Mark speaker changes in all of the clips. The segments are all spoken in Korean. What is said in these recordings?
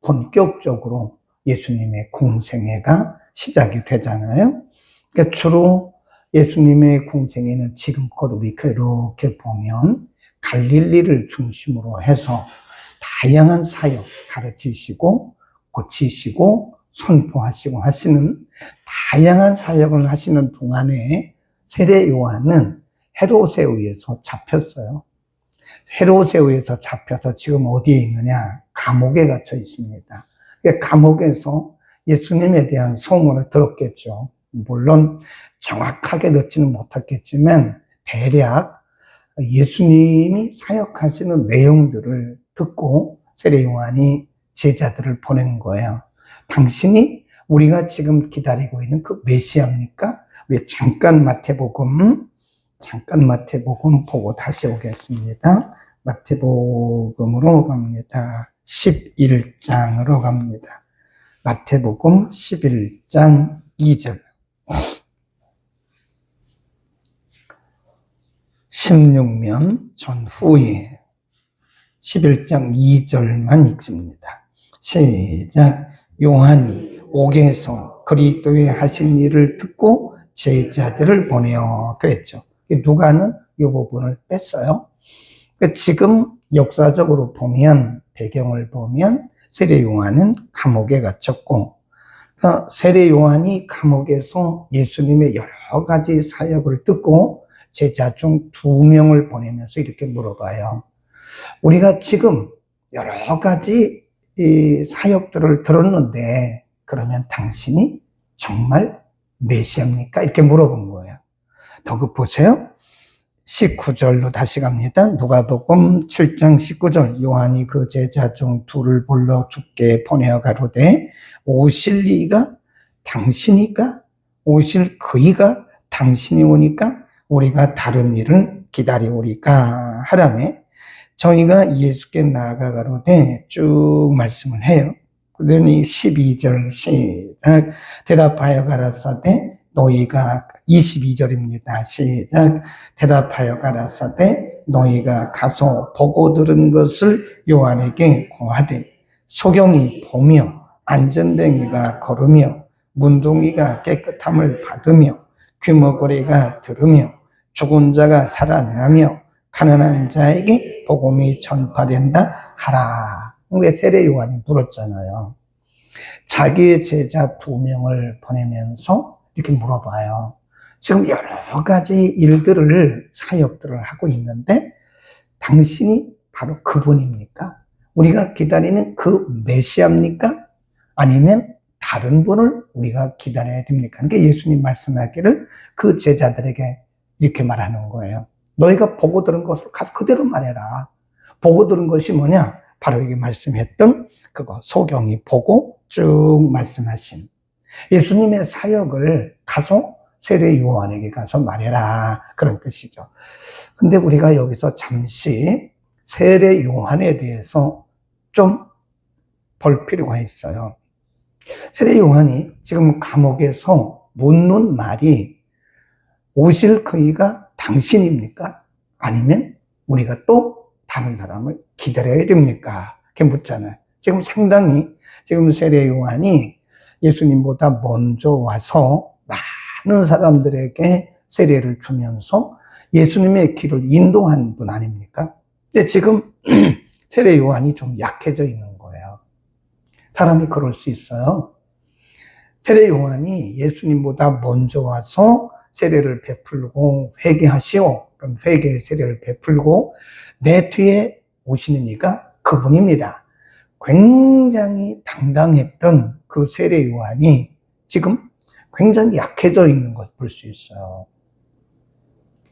Speaker 1: 본격적으로 예수님의 공생애가 시작이 되잖아요. 그러니까 주로 예수님의 공생애는 지금껏 우리 이렇게 보면 갈릴리를 중심으로 해서 다양한 사역 가르치시고 고치시고 선포하시고 하시는 다양한 사역을 하시는 동안에 세례 요한은 헤롯에 의해서 잡혔어요. 헤롯에 의해서 잡혀서 지금 어디에 있느냐? 감옥에 갇혀 있습니다. 감옥에서 예수님에 대한 소문을 들었겠죠. 물론 정확하게 듣지는 못했겠지만 대략 예수님이 사역하시는 내용들을 듣고 세례 요한이 제자들을 보낸 거예요. 당신이 우리가 지금 기다리고 있는 그 메시아입니까? 우리 잠깐 마태복음 보고 다시 오겠습니다. 마태복음으로 갑니다. 11장으로 갑니다. 마태복음 11장 2절. 16년 전후에 11장 2절만 읽습니다. 시작. 요한이 옥에서 그리스도의 하신 일을 듣고 제자들을 보내어 그랬죠. 누가는 이 부분을 뺐어요. 지금 역사적으로 보면 배경을 보면 세례 요한은 감옥에 갇혔고 세례 요한이 감옥에서 예수님의 여러 가지 사역을 듣고 제자 중 2명을 보내면서 이렇게 물어봐요. 우리가 지금 여러 가지 이 사역들을 들었는데 그러면 당신이 정말 메시아입니까? 이렇게 물어본 거예요. 더 보세요. 19절로 다시 갑니다. 누가복음 7장 19절. 요한이 그 제자 중 2를 불러 주께 보내어 가로되 오실 이가 당신이까? 오실 그이가 당신이 오니까 우리가 다른 일을 기다리오리까 하라매 저희가 예수께 나아가 가로되 쭉 말씀을 해요. 그러니 12절 시작. 대답하여 가라사대 너희가 22절입니다. 시작. 대답하여 가라사대 너희가 가서 보고 들은 것을 요한에게 고하되 소경이 보며 안전뱅이가 걸으며 문둥이가 깨끗함을 받으며 귀머거리가 들으며 죽은 자가 살아나며 가난한 자에게 복음이 전파된다 하라. 왜 세례 요한이 물었잖아요. 자기의 제자 2명을 보내면서 이렇게 물어봐요. 지금 여러 가지 일들을 사역들을 하고 있는데 당신이 바로 그분입니까? 우리가 기다리는 그 메시아입니까? 아니면 다른 분을 우리가 기다려야 됩니까? 그러니까 예수님 말씀하기를 그 제자들에게 이렇게 말하는 거예요. 너희가 보고 들은 것을 가서 그대로 말해라. 보고 들은 것이 뭐냐? 바로 여기 말씀했던 그거 소경이 보고 쭉 말씀하신 예수님의 사역을 가서 세례 요한에게 가서 말해라. 그런 뜻이죠. 근데 우리가 여기서 잠시 세례 요한에 대해서 좀 볼 필요가 있어요. 세례 요한이 지금 감옥에서 묻는 말이 오실 그이가 당신입니까? 아니면 우리가 또 다른 사람을 기다려야 됩니까? 이렇게 묻잖아요. 지금 상당히 지금 세례 요한이 예수님보다 먼저 와서 많은 사람들에게 세례를 주면서 예수님의 길을 인도한 분 아닙니까? 근데 지금 세례 요한이 좀 약해져 있는 거예요. 사람이 그럴 수 있어요. 세례 요한이 예수님보다 먼저 와서 세례를 베풀고 회개하시오. 그럼 회개의 세례를 베풀고 내 뒤에 오시는 이가 그분입니다. 굉장히 당당했던 그 세례 요한이 지금 굉장히 약해져 있는 걸 볼 수 있어요.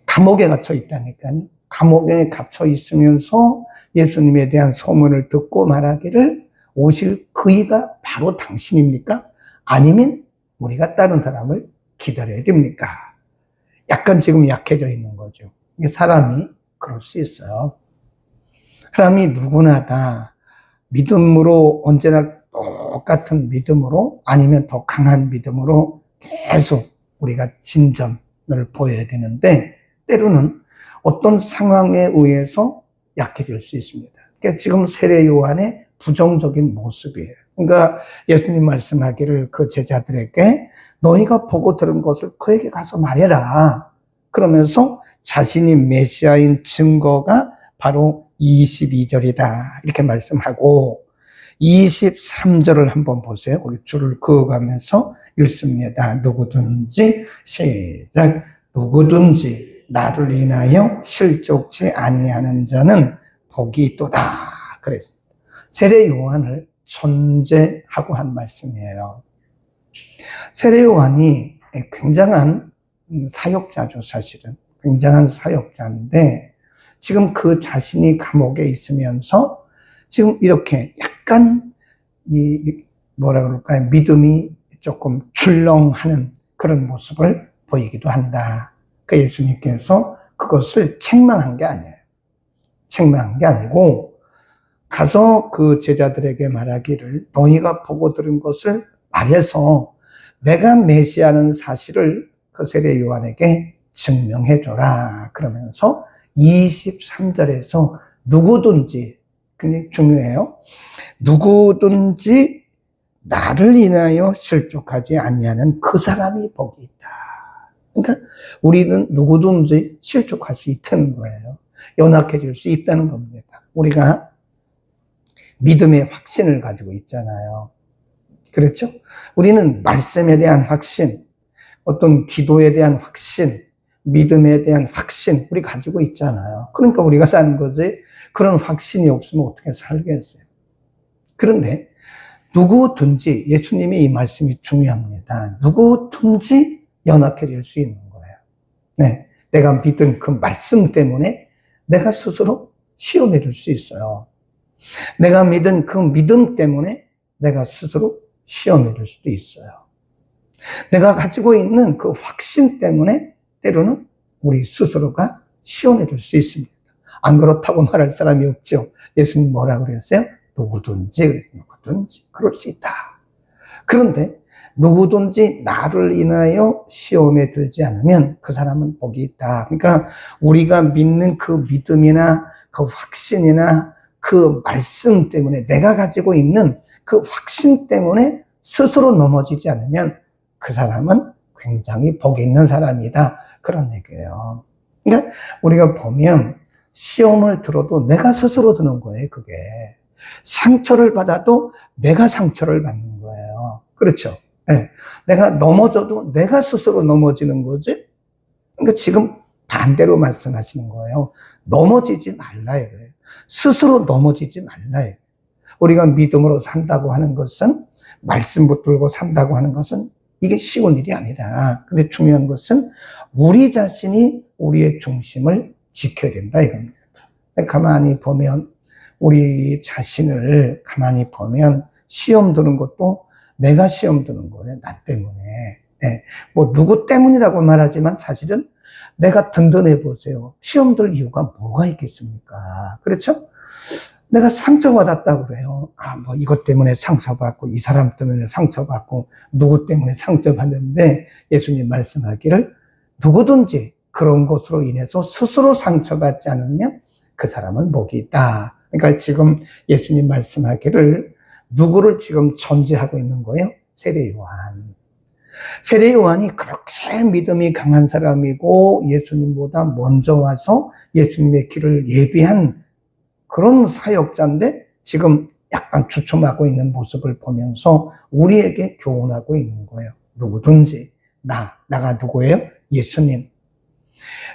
Speaker 1: 감옥에 갇혀 있다니까요. 감옥에 갇혀 있으면서 예수님에 대한 소문을 듣고 말하기를 오실 그이가 바로 당신입니까? 아니면 우리가 다른 사람을 기다려야 됩니까? 약간 지금 약해져 있는 거죠. 사람이 그럴 수 있어요. 사람이 누구나 다 믿음으로 언제나 똑같은 믿음으로 아니면 더 강한 믿음으로 계속 우리가 진전을 보여야 되는데 때로는 어떤 상황에 의해서 약해질 수 있습니다. 그러니까 지금 세례 요한의 부정적인 모습이에요. 그러니까 예수님 말씀하기를 그 제자들에게 너희가 보고 들은 것을 그에게 가서 말해라. 그러면서 자신이 메시아인 증거가 바로 22절이다. 이렇게 말씀하고 23절을 한번 보세요. 거기 줄을 그어가면서 읽습니다. 누구든지 시작. 누구든지 나를 인하여 실족지 아니하는 자는 복이 있도다. 그랬습니다. 세례 요한을 존재하고 한 말씀이에요. 세례 요한이 굉장한 사역자죠, 사실은. 굉장한 사역자인데 지금 그 자신이 감옥에 있으면서 지금 이렇게 약간 뭐라 그럴까요? 믿음이 조금 출렁하는 그런 모습을 보이기도 한다. 그 예수님께서 그것을 책망한 게 아니에요. 책망한 게 아니고 가서 그 제자들에게 말하기를 너희가 보고 들은 것을 말해서 내가 메시아는 사실을 그 세례 요한에게 증명해줘라. 그러면서 23절에서 누구든지, 굉장히 중요해요. 누구든지 나를 인하여 실족하지 아니하는 그 사람이 복이 있다. 그러니까 우리는 누구든지 실족할 수 있다는 거예요. 연약해질 수 있다는 겁니다. 우리가 믿음의 확신을 가지고 있잖아요. 그렇죠? 우리는 말씀에 대한 확신, 어떤 기도에 대한 확신, 믿음에 대한 확신 우리 가지고 있잖아요. 그러니까 우리가 사는 거지 그런 확신이 없으면 어떻게 살겠어요? 그런데 누구든지 예수님의 이 말씀이 중요합니다. 누구든지 연약해질 수 있는 거예요. 네, 내가 믿은 그 말씀 때문에 내가 스스로 시험에 들 수 있어요. 내가 믿은 그 믿음 때문에 내가 스스로 시험에 들 수도 있어요. 내가 가지고 있는 그 확신 때문에 때로는 우리 스스로가 시험에 들 수 있습니다. 안 그렇다고 말할 사람이 없죠. 예수님 뭐라고 그랬어요? 누구든지 그럴 수 있다. 그런데 누구든지 나를 인하여 시험에 들지 않으면 그 사람은 복이 있다. 그러니까 우리가 믿는 그 믿음이나 그 확신이나 그 말씀 때문에 내가 가지고 있는 그 확신 때문에 스스로 넘어지지 않으면 그 사람은 굉장히 복이 있는 사람이다. 그런 얘기예요. 그러니까 우리가 보면 시험을 들어도 내가 스스로 드는 거예요, 그게. 상처를 받아도 내가 상처를 받는 거예요. 그렇죠? 네. 내가 넘어져도 내가 스스로 넘어지는 거지. 그러니까 지금 반대로 말씀하시는 거예요. 넘어지지 말라요. 스스로 넘어지지 말라요. 우리가 믿음으로 산다고 하는 것은, 말씀 붙들고 산다고 하는 것은 이게 쉬운 일이 아니다. 근데 중요한 것은 우리 자신이 우리의 중심을 지켜야 된다 이겁니다. 가만히 보면 우리 자신을 가만히 보면 시험 드는 것도 내가 시험 드는 거예요. 나 때문에. 네. 뭐 누구 때문이라고 말하지만 사실은 내가 든든해 보세요. 시험 들 이유가 뭐가 있겠습니까? 그렇죠? 내가 상처받았다고 그래요. 뭐 이것 때문에 상처받고 이 사람 때문에 상처받고 누구 때문에 상처받는데 예수님 말씀하기를 누구든지 그런 것으로 인해서 스스로 상처받지 않으면 그 사람은 복이 있다. 그러니까 지금 예수님 말씀하기를 누구를 지금 전제하고 있는 거예요? 세례 요한. 세례 요한이 그렇게 믿음이 강한 사람이고 예수님보다 먼저 와서 예수님의 길을 예비한 그런 사역자인데 지금 약간 주춤하고 있는 모습을 보면서 우리에게 교훈하고 있는 거예요. 누구든지 나가 누구예요? 예수님.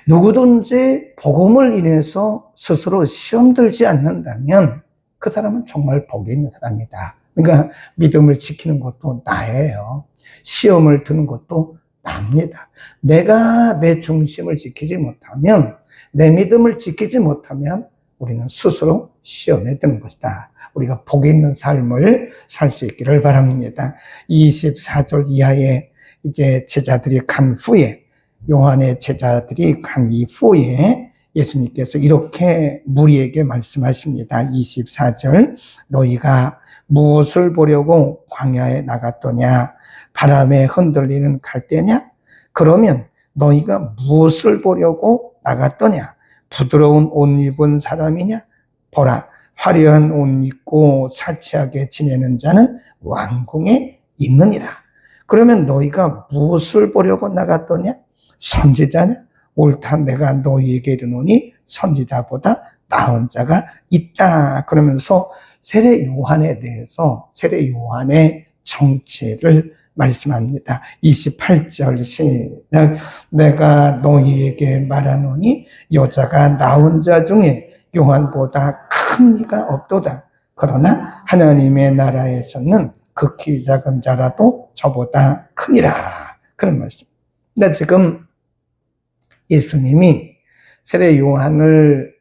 Speaker 1: 누구든지 복음을 인해서 스스로 시험 들지 않는다면 그 사람은 정말 복이 있는 사람이다. 그러니까 믿음을 지키는 것도 나예요. 시험을 드는 것도 납니다. 내가 내 중심을 지키지 못하면, 내 믿음을 지키지 못하면 우리는 스스로 시험에 드는 것이다. 우리가 복이 있는 삶을 살 수 있기를 바랍니다. 24절 이하에 이제 제자들이 간 후에, 요한의 제자들이 간 이후에 예수님께서 이렇게 무리에게 말씀하십니다. 24절, 너희가 무엇을 보려고 광야에 나갔더냐? 바람에 흔들리는 갈대냐? 그러면 너희가 무엇을 보려고 나갔더냐? 부드러운 옷 입은 사람이냐? 보라, 화려한 옷 입고 사치하게 지내는 자는 왕궁에 있느니라. 그러면 너희가 무엇을 보려고 나갔더냐? 선지자냐? 옳다, 내가 너희에게 이르노니 선지자보다 나은 자가 있다. 그러면서 세례 요한에 대해서 세례 요한의 정체를 말씀합니다. 28절 시작. 내가 너희에게 말하노니 여자가 낳은 자 중에 요한보다 큰 이가 없도다. 그러나 하나님의 나라에서는 극히 작은 자라도 저보다 크니라. 그런 말씀. 근데 지금 예수님이 세례 요한을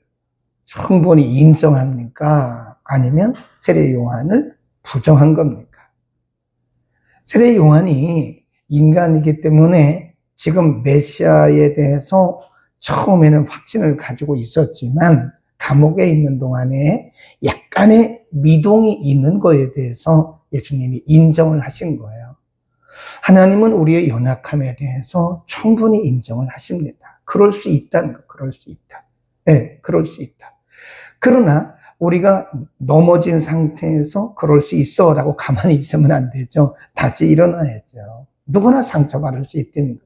Speaker 1: 충분히 인정합니까? 아니면 세례 요한을 부정한 겁니까? 세례 요한이 인간이기 때문에 지금 메시아에 대해서 처음에는 확신을 가지고 있었지만 감옥에 있는 동안에 약간의 미동이 있는 거에 대해서 예수님이 인정을 하신 거예요. 하나님은 우리의 연약함에 대해서 충분히 인정을 하십니다. 그럴 수 있다는 거, 그럴 수 있다. 네, 그럴 수 있다. 그러나 우리가 넘어진 상태에서 그럴 수 있어 라고 가만히 있으면 안 되죠. 다시 일어나야죠. 누구나 상처받을 수 있다는 거예요.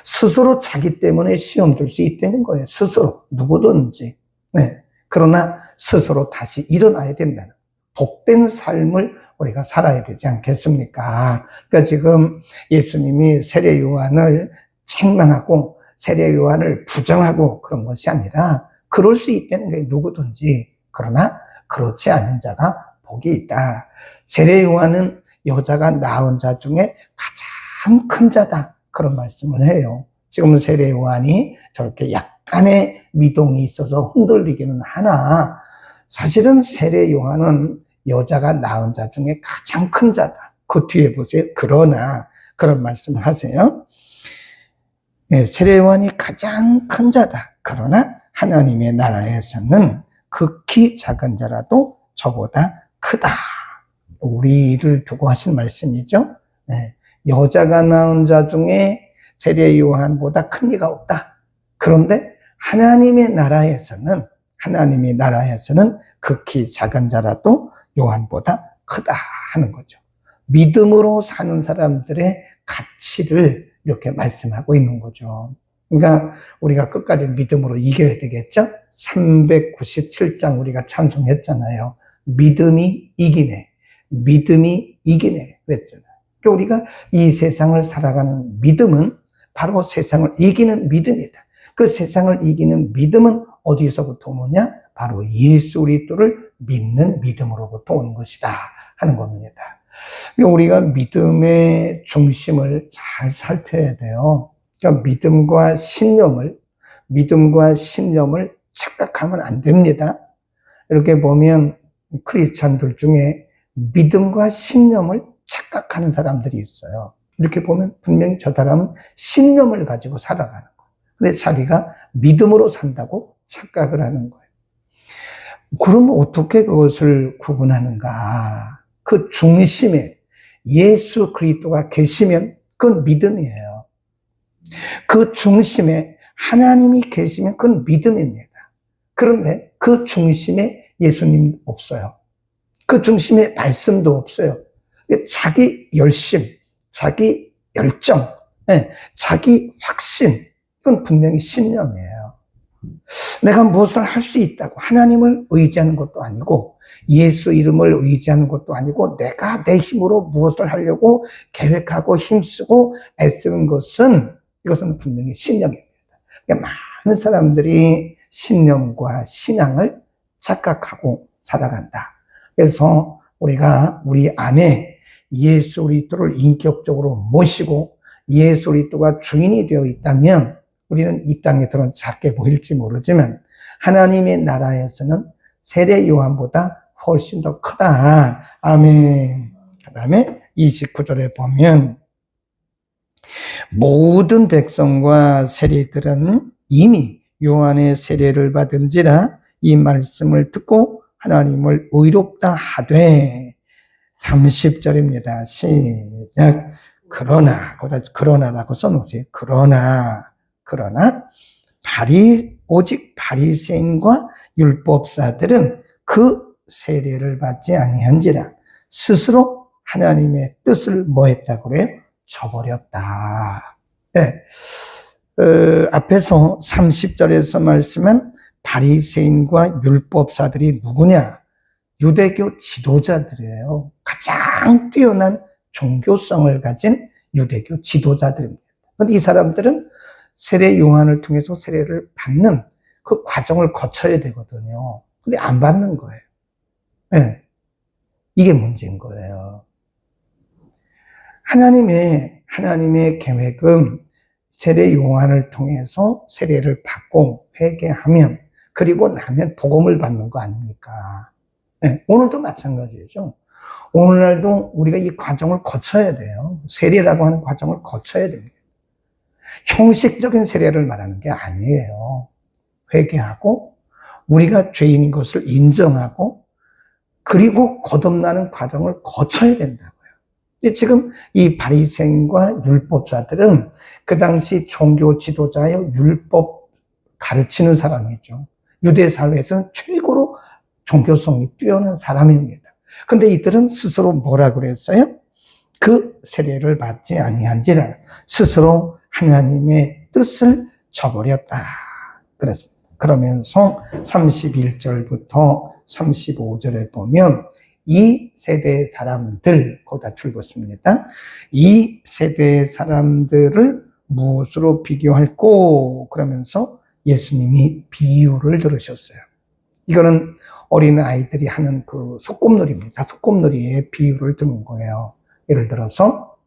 Speaker 1: 스스로 자기 때문에 시험 줄 수 있다는 거예요. 스스로, 누구든지. 네. 그러나 스스로 다시 일어나야 된다는 거예요. 복된 삶을 우리가 살아야 되지 않겠습니까? 그러니까 지금 예수님이 세례 요한을 책망하고 세례 요한을 부정하고 그런 것이 아니라 그럴 수 있다는 거예요. 누구든지. 그러나 그렇지 않은 자가 복이 있다. 세례 요한은 여자가 낳은 자 중에 가장 큰 자다. 그런 말씀을 해요. 지금 세례 요한이 저렇게 약간의 미동이 있어서 흔들리기는 하나 사실은 세례 요한은 여자가 낳은 자 중에 가장 큰 자다. 그 뒤에 보세요. 그러나 그런 말씀을 하세요. 네, 세례 요한이 가장 큰 자다. 그러나 하나님의 나라에서는 극히 작은 자라도 저보다 크다. 우리를 두고 하신 말씀이죠. 네, 여자가 낳은 자 중에 세례 요한보다 큰 이가 없다. 그런데 하나님의 나라에서는 극히 작은 자라도 요한보다 크다 하는 거죠. 믿음으로 사는 사람들의 가치를 이렇게 말씀하고 있는 거죠. 그러니까 우리가 끝까지 믿음으로 이겨야 되겠죠? 397장 우리가 찬송했잖아요. 믿음이 이기네. 믿음이 이기네. 그랬잖아요. 그러니까 우리가 이 세상을 살아가는 믿음은 바로 세상을 이기는 믿음이다. 그 세상을 이기는 믿음은 어디서부터 오느냐? 바로 예수 그리스도를 믿는 믿음으로부터 오는 것이다 하는 겁니다. 그러니까 우리가 믿음의 중심을 잘 살펴야 돼요. 그러니까 믿음과 신념을 착각하면 안 됩니다. 이렇게 보면 크리스찬들 중에 믿음과 신념을 착각하는 사람들이 있어요. 이렇게 보면 분명히 저 사람은 신념을 가지고 살아가는 거예요. 근데 자기가 믿음으로 산다고 착각을 하는 거예요. 그러면 어떻게 그것을 구분하는가? 그 중심에 예수 그리스도가 계시면 그건 믿음이에요. 그 중심에 하나님이 계시면 그건 믿음입니다. 그런데 그 중심에 예수님 없어요. 그 중심에 말씀도 없어요. 자기 열심, 자기 열정, 자기 확신, 그건 분명히 신념이에요. 내가 무엇을 할 수 있다고 하나님을 의지하는 것도 아니고 예수 이름을 의지하는 것도 아니고 내가 내 힘으로 무엇을 하려고 계획하고 힘쓰고 애쓰는 것은 이것은 분명히 신념입니다. 그러니까 많은 사람들이 신념과 신앙을 착각하고 살아간다. 그래서 우리가 우리 안에 예수 그리스도를 인격적으로 모시고 예수 그리스도가 주인이 되어 있다면 우리는 이 땅에서는 작게 보일지 모르지만 하나님의 나라에서는 세례 요한보다 훨씬 더 크다. 아멘. 그 다음에 29절에 보면 모든 백성과 세리들은 이미 요한의 세례를 받은지라 이 말씀을 듣고 하나님을 의롭다 하되 30절입니다. 시작. 그러나라고 써놓으세요. 그러나 오직 바리새인과 율법사들은 그 세례를 받지 아니한지라 스스로 하나님의 뜻을 뭐 했다고 그래요? 저버렸다. 네. 앞에서 30절에서 말씀은 바리새인과 율법사들이 누구냐? 유대교 지도자들이에요. 가장 뛰어난 종교성을 가진 유대교 지도자들입니다. 그런데 이 사람들은 세례 요한을 통해서 세례를 받는 그 과정을 거쳐야 되거든요. 근데 안 받는 거예요. 네. 이게 문제인 거예요. 하나님의 계획은 세례 요한을 통해서 세례를 받고 회개하면 그리고 나면 복음을 받는 거 아닙니까? 네. 오늘도 마찬가지죠. 오늘날도 우리가 이 과정을 거쳐야 돼요. 세례라고 하는 과정을 거쳐야 됩니다. 형식적인 세례를 말하는 게 아니에요. 회개하고 우리가 죄인인 것을 인정하고 그리고 거듭나는 과정을 거쳐야 된다고요. 근데 지금 이 바리새인과 율법사들은 그 당시 종교 지도자여 율법 가르치는 사람이죠. 유대 사회에서는 최고로 종교성이 뛰어난 사람입니다. 근데 이들은 스스로 뭐라 그랬어요? 그 세례를 받지 아니한지라 스스로 하나님의 뜻을 저버렸다. 그랬습니다. 그러면서 31절부터 35절에 보면 이 세대 사람들, 거기다 줄였습니다. 이 세대 사람들을 무엇으로 비교할꼬? 그러면서 예수님이 비유를 들으셨어요. 이거는 어린 아이들이 하는 그 소꿉놀이입니다. 소꿉놀이의 비유를 드는 거예요. 예를 들어서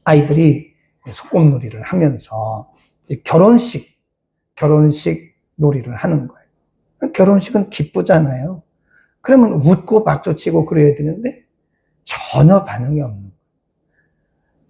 Speaker 1: 아이들이 소꿉놀이를 하면서 결혼식 놀이를 하는 거예요. 결혼식은 기쁘잖아요. 그러면 웃고 박수치고 그래야 되는데 전혀 반응이 없는 거예요.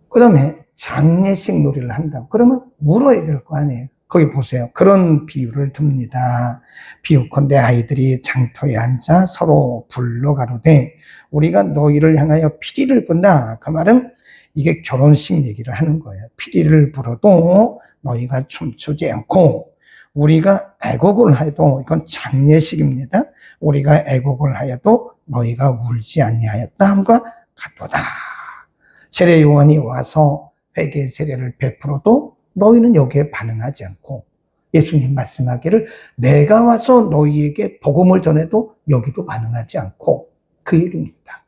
Speaker 1: 그 다음에 장례식 놀이를 한다고 그러면 울어야 될 거 아니에요. 거기 보세요. 그런 비유를 듭니다. 비유컨대 아이들이 장터에 앉아 서로 불러 가로되 우리가 너희를 향하여 피리를 분다. 그 말은 이게 결혼식 얘기를 하는 거예요. 피리를 불어도 너희가 춤추지 않고 우리가 애곡을 해도 이건 장례식입니다. 우리가 애곡을 하여도 너희가 울지 아니하였다 함과 같도다. 세례 요한이 와서 회개 세례를 베풀어도 너희는 여기에 반응하지 않고 예수님 말씀하기를 내가 와서 너희에게 복음을 전해도 여기도 반응하지 않고 그 얘기입니다.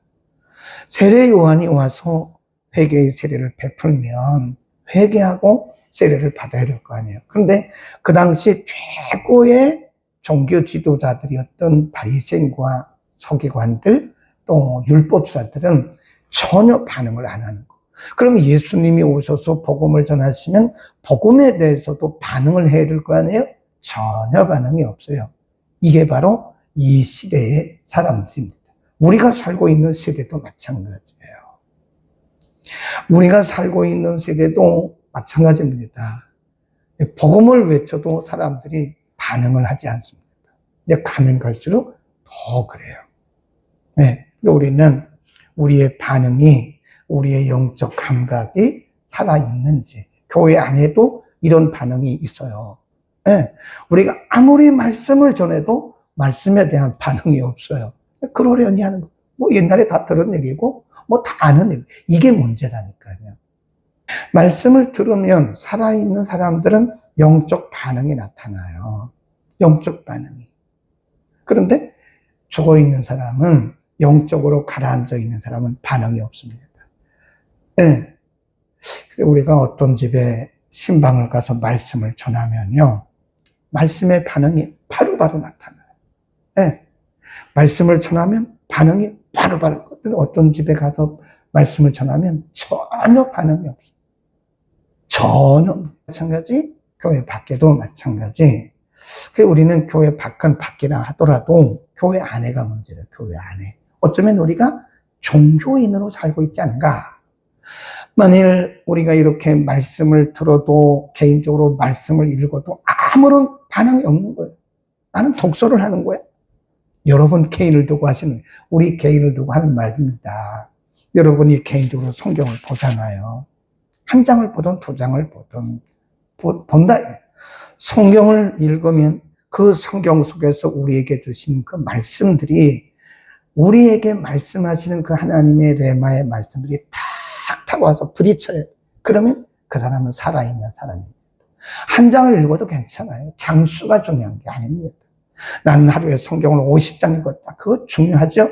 Speaker 1: 세례 요한이 와서 회개의 세례를 베풀면 회개하고 세례를 받아야 될 거 아니에요. 그런데 그 당시 최고의 종교 지도자들이었던 바리새인과 서기관들 또 율법사들은 전혀 반응을 안 하는 거예요. 그럼 예수님이 오셔서 복음을 전하시면 복음에 대해서도 반응을 해야 될 거 아니에요? 전혀 반응이 없어요. 이게 바로 이 시대의 사람들입니다. 우리가 살고 있는 세대도 마찬가지예요. 우리가 살고 있는 세대도 마찬가지입니다. 복음을 외쳐도 사람들이 반응을 하지 않습니다. 이제 가면 갈수록 더 그래요. 네, 우리는 우리의 반응이 우리의 영적 감각이 살아있는지 교회 안에도 이런 반응이 있어요. 네, 우리가 아무리 말씀을 전해도 말씀에 대한 반응이 없어요. 그러려니 하는 거. 뭐 옛날에 다 들은 얘기고 뭐 다 아는 얘기. 이게 문제라니까요. 말씀을 들으면 살아있는 사람들은 영적 반응이 나타나요. 영적 반응이. 그런데 죽어있는 사람은 영적으로 가라앉아 있는 사람은 반응이 없습니다. 네. 우리가 어떤 집에 신방을 가서 말씀을 전하면요. 말씀의 반응이 바로바로 나타나요. 네. 말씀을 전하면 반응이 바로바로. 어떤 집에 가서 말씀을 전하면 전혀 반응이 없어요. 전혀. 마찬가지, 교회 밖에도 마찬가지. 우리는 교회 밖이나 하더라도 교회 안에가 문제예요. 교회 안에. 어쩌면 우리가 종교인으로 살고 있지 않은가. 만일 우리가 이렇게 말씀을 들어도 개인적으로 말씀을 읽어도 아무런 반응이 없는 거예요. 나는 독서를 하는 거예요. 여러분 개인을 두고 하시는 거예요. 우리 개인을 두고 하는 말입니다. 여러분이 개인적으로 성경을 보잖아요. 한 장을 보든 두 장을 보든 본다. 성경을 읽으면 그 성경 속에서 우리에게 주신 그 말씀들이 우리에게 말씀하시는 그 하나님의 레마의 말씀들이 탁탁 와서 부딪혀요. 그러면 그 사람은 살아있는 사람입니다. 한 장을 읽어도 괜찮아요. 장수가 중요한 게 아닙니다. 나는 하루에 성경을 50장 읽었다. 그거 중요하죠?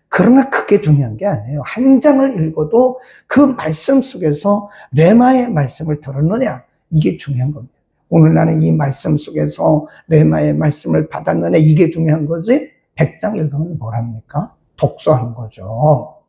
Speaker 1: 그러나 그게 중요한 게 아니에요. 한 장을 읽어도 그 말씀 속에서 레마의 말씀을 들었느냐? 이게 중요한 겁니다. 오늘 나는 이 말씀 속에서 레마의 말씀을 받았느냐? 이게 중요한 거지? 100장 읽으면 뭐랍니까? 독서한 거죠.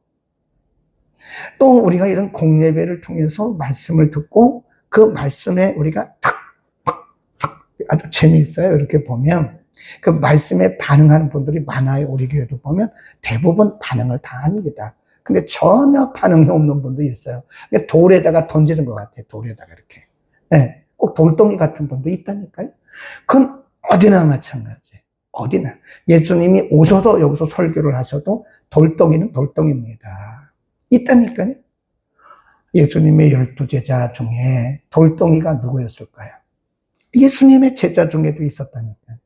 Speaker 1: 또 우리가 이런 공예배를 통해서 말씀을 듣고 그 말씀에 우리가 탁탁탁 아주 재미있어요. 이렇게 보면 그 말씀에 반응하는 분들이 많아요. 우리 교회도 보면 대부분 반응을 다 합니다. 근데 전혀 반응이 없는 분도 있어요. 돌에다가 던지는 것 같아요. 돌에다가 이렇게. 네, 꼭 돌덩이 같은 분도 있다니까요. 그건 어디나 마찬가지예요. 어디나. 예수님이 오셔도 여기서 설교를 하셔도 돌덩이는 돌덩이입니다. 있다니까요. 예수님의 12제자 중에 돌덩이가 누구였을까요? 예수님의 제자 중에도 있었다니까요.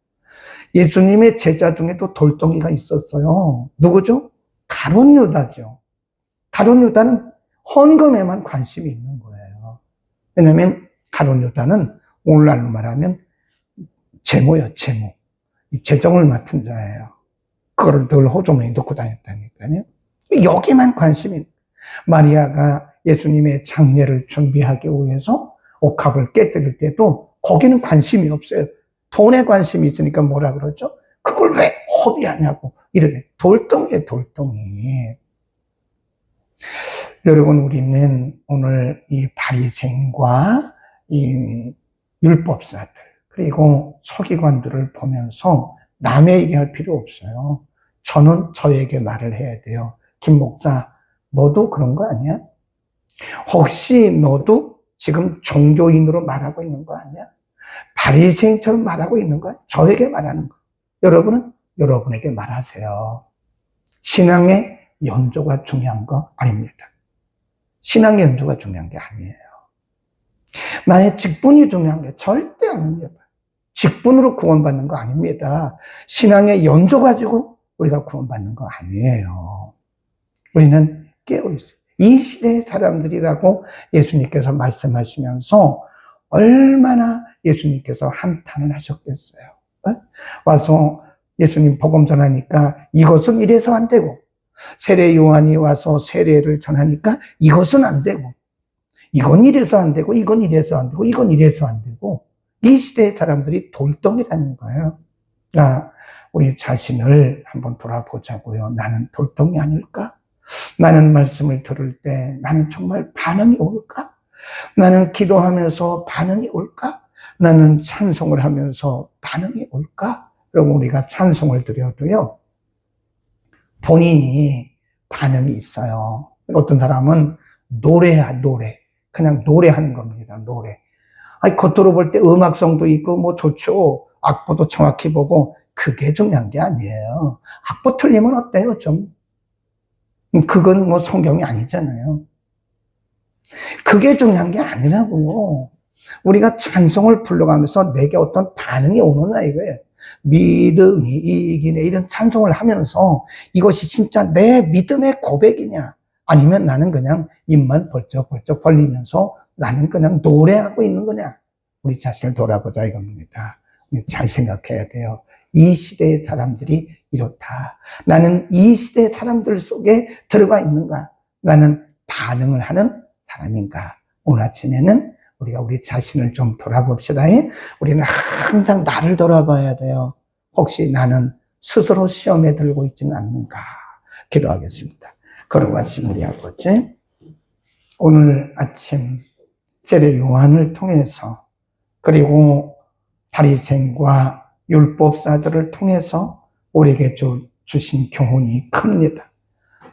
Speaker 1: 예수님의 제자 중에도 돌덩이가 있었어요. 누구죠? 가룟 유다죠. 가룟 유다는 헌금에만 관심이 있는 거예요. 왜냐하면 가룟 유다는 오늘날로 말하면 재모요, 재모. 재정을 맡은 자예요. 그거를 늘 호주머니에 넣고 다녔다니까요. 여기만 관심이 있는 거예요. 마리아가 예수님의 장례를 준비하기 위해서 옥합을 깨뜨릴 때도 거기는 관심이 없어요. 돈에 관심이 있으니까 뭐라 그러죠? 그걸 왜 허비하냐고. 이러게. 돌덩이에요, 돌덩이. 여러분, 우리는 오늘 이 바리새인과 이 율법사들, 그리고 서기관들을 보면서 남의 얘기할 필요 없어요. 저는 저에게 말을 해야 돼요. 김 목사, 너도 그런 거 아니야? 혹시 너도 지금 종교인으로 말하고 있는 거 아니야? 바리새인처럼 말하고 있는 거야? 저에게 말하는 거. 여러분은 여러분에게 말하세요. 신앙의 연조가 중요한 거 아닙니다. 신앙의 연조가 중요한 게 아니에요. 나의 직분이 중요한 게 절대 아닙니다. 직분으로 구원받는 거 아닙니다. 신앙의 연조 가지고 우리가 구원받는 거 아니에요. 우리는 깨어있어요. 이 시대의 사람들이라고 예수님께서 말씀하시면서 얼마나 예수님께서 한탄을 하셨겠어요. 와서 예수님 복음 전하니까 이것은 이래서 안 되고, 세례 요한이 와서 세례를 전하니까 이것은 안 되고, 이건 이래서 안 되고, 이건 이래서 안 되고, 이건 이래서 안 되고, 이 시대의 사람들이 돌덩이라는 거예요. 우리 자신을 한번 돌아보자고요. 나는 돌덩이 아닐까? 나는 말씀을 들을 때 나는 정말 반응이 올까? 나는 기도하면서 반응이 올까? 나는 찬송을 하면서 반응이 올까? 그럼 우리가 찬송을 드려도요, 본인이 반응이 있어요. 어떤 사람은 노래야, 노래. 그냥 노래하는 겁니다, 노래. 아니, 겉으로 볼 때 음악성도 있고, 뭐 좋죠. 악보도 정확히 보고, 그게 중요한 게 아니에요. 악보 틀리면 어때요, 좀? 그건 뭐 성경이 아니잖아요. 그게 중요한 게 아니라고. 우리가 찬송을 불러가면서 내게 어떤 반응이 오느냐 이거예요. 믿음이 이기네, 이런 찬송을 하면서 이것이 진짜 내 믿음의 고백이냐, 아니면 나는 그냥 입만 벌쩍벌쩍 벌리면서 나는 그냥 노래하고 있는 거냐. 우리 자신을 돌아보자 이겁니다. 잘 생각해야 돼요. 이 시대의 사람들이 이렇다. 나는 이 시대의 사람들 속에 들어가 있는가? 나는 반응을 하는 사람인가? 오늘 아침에는 우리가 우리 자신을 좀 돌아봅시다. 우리는 항상 나를 돌아봐야 돼요. 혹시 나는 스스로 시험에 들고 있지는 않는가? 기도하겠습니다. 걸어가신 우리 아버지, 오늘 아침 세례 요한을 통해서, 그리고 바리새인과 율법사들을 통해서 우리에게 주신 교훈이 큽니다.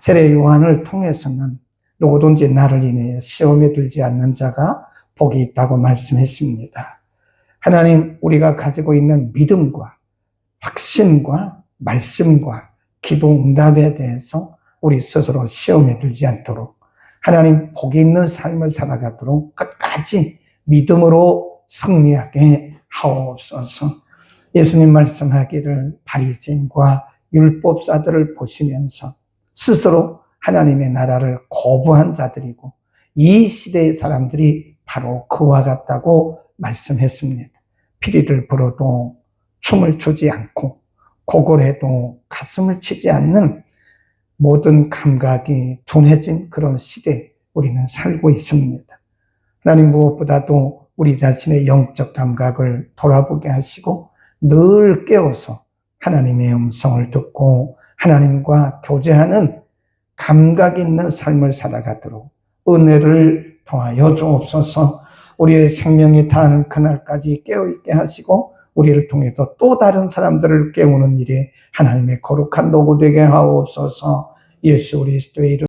Speaker 1: 세례 요한을 통해서는 누구든지 나를 인해 시험에 들지 않는 자가 복이 있다고 말씀했습니다. 하나님, 우리가 가지고 있는 믿음과 확신과 말씀과 기도 응답에 대해서 우리 스스로 시험에 들지 않도록 하나님 복이 있는 삶을 살아가도록 끝까지 믿음으로 승리하게 하옵소서. 예수님 말씀하기를 바리새인과 율법사들을 보시면서 스스로 하나님의 나라를 거부한 자들이고 이 시대의 사람들이 바로 그와 같다고 말씀했습니다. 피리를 불어도 춤을 추지 않고 고걸해도 가슴을 치지 않는 모든 감각이 둔해진 그런 시대에 우리는 살고 있습니다. 하나님 무엇보다도 우리 자신의 영적 감각을 돌아보게 하시고 늘 깨워서 하나님의 음성을 듣고 하나님과 교제하는 감각 있는 삶을 살아가도록 은혜를 더하여 주옵소서. 우리의 생명이 다하는 그날까지 깨어있게 하시고 우리를 통해서 또 다른 사람들을 깨우는 일에 하나님의 거룩한 도구 되게 하옵소서. 예수 그리스도의 이름